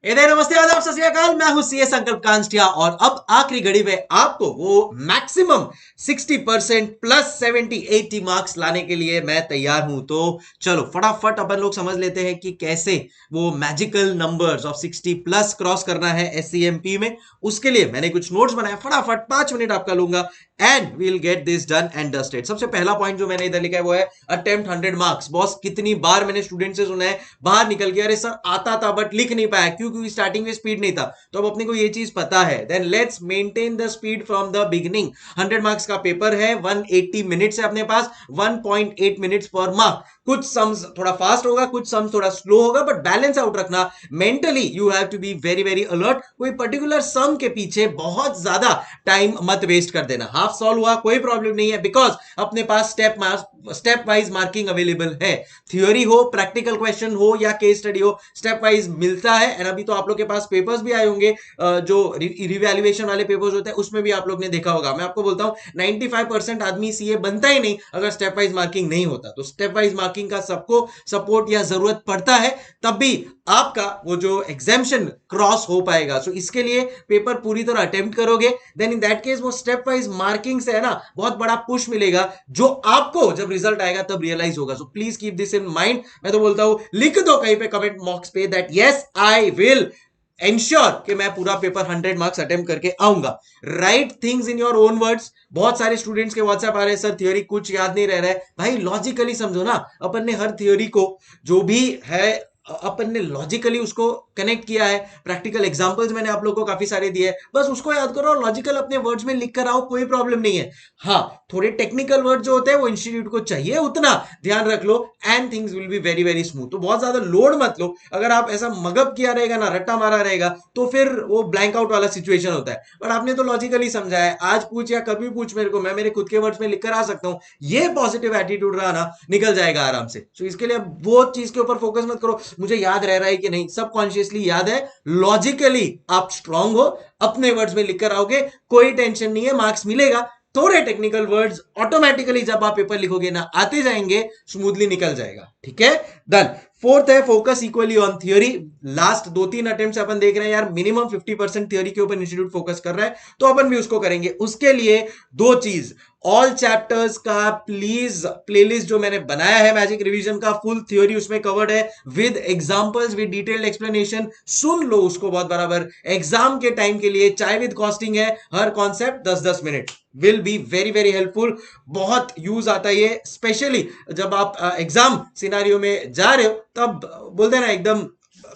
नमस्ते आदाब सत श्री अकाल। मैं हूं सीए संकल्प कांस्टिया और अब आखिरी घड़ी में आपको वो मैक्सिमम 60% प्लस 70-80 मार्क्स लाने के लिए मैं तैयार हूं। तो चलो फटाफट अपन लोग समझ लेते हैं कि कैसे वो magical numbers of 60 plus cross करना है एससीएमपी में। उसके लिए मैंने कुछ नोट्स बनाए, फटाफट 5 मिनट आपका लूंगा and we'll get this done and dusted. सबसे पहला पॉइंट जो मैंने इधर लिखा है वो है अटेम्प्ट 100 मार्क्स। बॉस कितनी बार मैंने स्टूडेंट से सुना है बाहर निकल के, अरे सर आता था बट लिख नहीं पाया, क्योंकि स्टार्टिंग में स्पीड नहीं था। तो अब अपने को ये चीज पता है, then let's maintain the speed from the beginning. 100 marks का पेपर है, 180 मिनट्स है अपने पास, 1.8 मिनट्स पर मार्क। कुछ सम्स थोड़ा फास्ट होगा, कुछ सम्स थोड़ा स्लो होगा, बट बैलेंस आउट रखना। Mentally you have to be very very alert. कोई पर्टिकुलर सम के पीछे बहुत ज्यादा टाइम मत वेस्ट कर देना। हाफ सॉल्व हुआ कोई प्रॉब्लम नहीं है, बिकॉज अपने पास स्टेप वाइज मार्किंग अवेलेबल है। थ्योरी हो, प्रैक्टिकल क्वेश्चन हो या केस स्टडी हो, स्टेप वाइज मिलता है। एंड अभी तो आप लोग के पास पेपर्स भी आए होंगे, जो रिवैल्यूएशन वाले पेपर्स होते हैं उसमें भी आप लोग ने देखा होगा। मैं आपको बोलता हूं 95% आदमी सीए बनता ही नहीं अगर स्टेप वाइज मार्किंग नहीं होता। तो स्टेप वाइज मार्किंग का सबको सपोर्ट या जरूरत पड़ता है, तब भी आपका वो जो एग्जाम्शन क्रॉस हो पाएगा। सो इसके लिए पेपर पूरी तरह अटेम्प्ट करोगे, देन इन दैट केस वो स्टेप वाइज मार्किंग से है ना बहुत बड़ा पुश मिलेगा, जो आपको जब रिजल्ट आएगा तब रियलाइज होगा। So please keep this in mind. मैं तो बोलता हूं लिख दो कहीं पे कमेंट बॉक्स पे that yes I will ensure कि मैं पूरा पेपर 100 मार्क्स अटेम्प्ट करके आऊंगा। Right things in your own words. बहुत सारे स्टूडेंट्स के व्हाट्सएप आ रहे हैं, सर थ्योरी कुछ याद नहीं रह रहा है। भाई लॉजिकली समझो ना, अपन ने हर थ्योरी को जो भी है अपन ने लॉजिकली उसको कनेक्ट किया है। प्रैक्टिकल एग्जांपल्स मैंने आप लोगों को काफी सारे दिए हैं, बस उसको याद करो और लॉजिकल अपने वर्ड्स में लिख कर आओ, कोई प्रॉब्लम नहीं है। हाँ, थोड़े टेक्निकल वर्ड जो होते हैं वो इंस्टीट्यूट को चाहिए, उतना ध्यान रख लो and things will be very very smooth. तो बहुत ज्यादा लोड मत लो। अगर आप ऐसा मगअप किया रहेगा ना, रट्टा मारा रहेगा, तो फिर वो ब्लैंक आउट वाला सिचुएशन होता है। पर आपने तो लॉजिकली समझा है, आज पूछ या कभी पूछ मेरे को, मैं मेरे खुद के वर्ड्स में लिखकर आ सकता हूं। ये पॉजिटिव एटीट्यूड रहा ना, निकल जाएगा आराम से। तो इसके लिए वो चीज के ऊपर फोकस मत करो मुझे याद रह रहा है कि नहीं, सबकॉन्शियसली याद है। लॉजिकली आप स्ट्रांग हो, अपने वर्ड्स में लिखकर आओगे, कोई टेंशन नहीं है, मार्क्स मिलेगा। थोड़े टेक्निकल वर्ड्स ऑटोमेटिकली जब आप पेपर लिखोगे ना आते जाएंगे, स्मूथली निकल जाएगा। ठीक है, डन। फोर्थ है focus equally on theory. Last 2-3 attempt से अपन देख रहे हैं यार मिनिमम 50% थ्योरी के ऊपर इंस्टीट्यूट फोकस कर रहा है, तो अपन भी उसको करेंगे। उसके लिए दो चीज, ऑल चैप्टर्स का प्लीज प्लेलिस्ट जो मैंने बनाया है मैजिक रिवीजन का, फुल थ्योरी उसमें कवर्ड है with examples with detailed explanation. सुन लो उसको बहुत बराबर, एग्जाम के टाइम के लिए, चाहे विद कॉस्टिंग है, हर concept 10-10 minute, will be very very helpful. बहुत यूज आता है ये, स्पेशली जब आप एग्जाम सिनारियो में जा रहे हो, तब बोलते हैं ना एकदम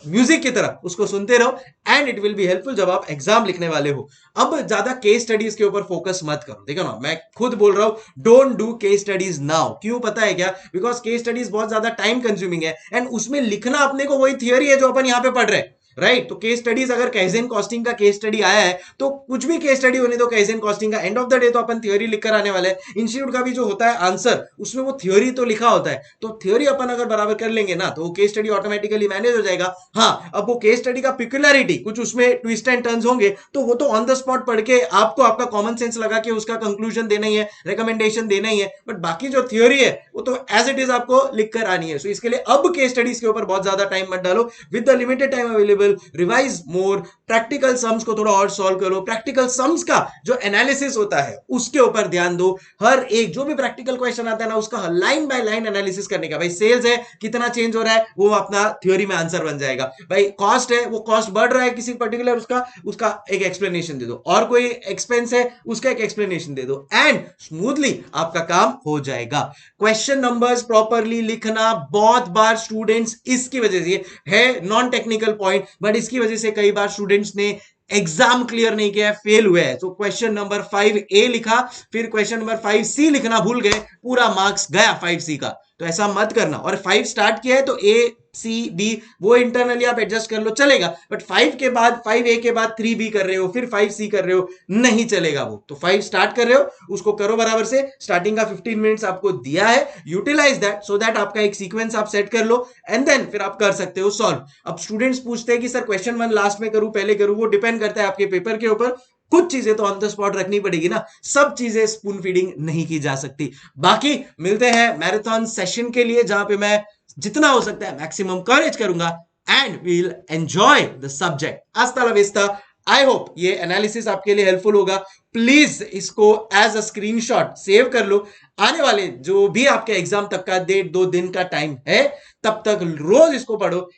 म्यूजिक की तरह उसको सुनते रहो and it will be helpful जब आप एग्जाम लिखने वाले हो। अब ज्यादा केस स्टडीज के ऊपर फोकस मत करो। देखो ना, मैं खुद बोल रहा हूं don't do case studies now. क्यों पता है क्या? बिकॉज केस स्टडीज बहुत ज्यादा टाइम कंज्यूमिंग है एंड उसमें लिखना अपने को वही थियोरी है जो अपन यहां पे पढ़ रहे हैं। राइट, तो केस स्टडीज अगर कैजन कॉस्टिंग का केस स्टडी आया है तो कुछ भी केस स्टडी होने दो कैजन कॉस्टिंग का, एंड ऑफ द डे तो अपन थ्योरी लिखकर आने वाले हैं। इंस्टीट्यूट का भी जो होता है आंसर, उसमें वो थ्योरी तो लिखा होता है, तो थ्योरी अपन अगर बराबर कर लेंगे ना तो वो केस स्टडी ऑटोमेटिकली मैनेज हो जाएगा। हाँ, अब वो केस स्टडी का पिक्युलरिटी, कुछ उसमें ट्विस्ट एंड टर्न्स होंगे, तो वो तो ऑन द स्पॉट पढ़ के आपको आपका कॉमन सेंस लगा के उसका कंक्लूजन देना ही है, रिकमेंडेशन देना ही है। बट बाकी जो थ्योरी है वो तो एज इट इज आपको लिख कर आनी है। सो इसके लिए अब केस स्टडीज के ऊपर बहुत ज्यादा टाइम मत डालो। With the limited time available, revise more. Practical sums को थोड़ा और सॉल्व करो। प्रैक्टिकल सम्स का जो एनालिसिस होता है उसके ऊपर ध्यान दो। हर एक जो भी प्रैक्टिकल क्वेश्चन आता है ना, उसका लाइन बाय लाइन एनालिसिस करने का। भाई सेल्स है, कितना चेंज हो रहा है, वो अपना थ्योरी में आंसर बन जाएगा। भाई कॉस्ट है, वो कॉस्ट बढ़ रहा है किसी पर्टिकुलर, उसका उसका एक एक्सप्लेनेशन दे दो। और कोई एक्सपेंस है, उसका एक एक्सप्लेनेशन दे दो एंड स्मूथली आपका काम हो जाएगा। क्वेश्चन नंबर्स प्रॉपरली लिखना, बहुत बार स्टूडेंट्स इसकी वजह से है नॉन टेक्निकल पॉइंट, बट इसकी वजह से कई बार स्टूडेंट्स ने एग्जाम क्लियर नहीं किया, फेल हुए हैं। तो क्वेश्चन नंबर 5A लिखा, फिर क्वेश्चन नंबर 5C लिखना भूल गए, पूरा मार्क्स गया 5C का। तो ऐसा मत करना। और 5 स्टार्ट किया है तो A C B वो इंटरनली आप एडजस्ट कर लो, चलेगा। बट 5 के बाद 5A के बाद 3B कर रहे हो, फिर 5C कर रहे हो, नहीं चलेगा वो। तो 5 स्टार्ट कर रहे हो, उसको करो बराबर से। स्टार्टिंग का 15 मिनट्स आपको दिया है, यूटिलाइज दैट सो दैट आपका एक सीक्वेंस आप सेट कर लो एंड देन फिर आप कर सकते हो सॉल्व। अब स्टूडेंट्स पूछते हैं कि सर क्वेश्चन 1 लास्ट में करूं पहले करूं, वो डिपेंड करता है आपके पेपर के ऊपर। कुछ चीजें तो ऑन द स्पॉट रखनी पड़ेगी ना, सब चीजें स्पून फीडिंग नहीं की जा सकती। बाकी मिलते हैं मैराथन सेशन के लिए, जहां पे मैं जितना हो सकता है मैक्सिमम कवरेज करूंगा and we'll enjoy the subject. Hasta la vista. I hope ये एनालिसिस आपके लिए हेल्पफुल होगा. प्लीज इसको एज अ स्क्रीनशॉट सेव कर लो. आने वाले जो भी आपके एग्जाम तक का 1.5-2 दिन का टाइम है, तब तक रोज इसको पढ़ो,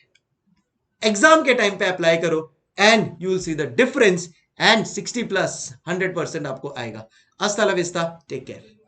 एग्जाम के टाइम पे अप्लाई करो, and you will see the difference, and 60 plus 100% आपको आएगा. हस्ता ला विस्ता, टेक केयर.